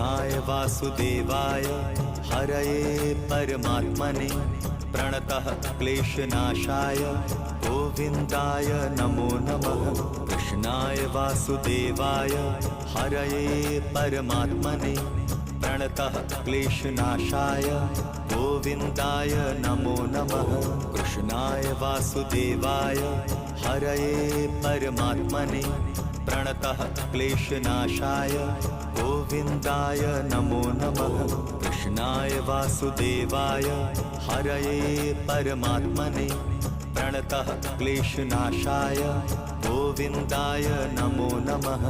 कृष्णाय वासुदेवाय हरये परमात्मने प्रणतः क्लेशनाशाय गोविन्दाय नमो नमः। कृष्णाय वासुदेवाय हरये परमात्मने प्रणतः क्लेशनाशाय गोविन्दाय नमो नमः। कृष्णाय वासुदेवाय हरये परमात्मने प्रणतः क्लेशनाशाय गोविन्दाय नमो नमः। कृष्णाय वासुदेवाय हरये परमात्मने प्रणतः क्लेशनाशाय गोविन्दाय नमो नमः।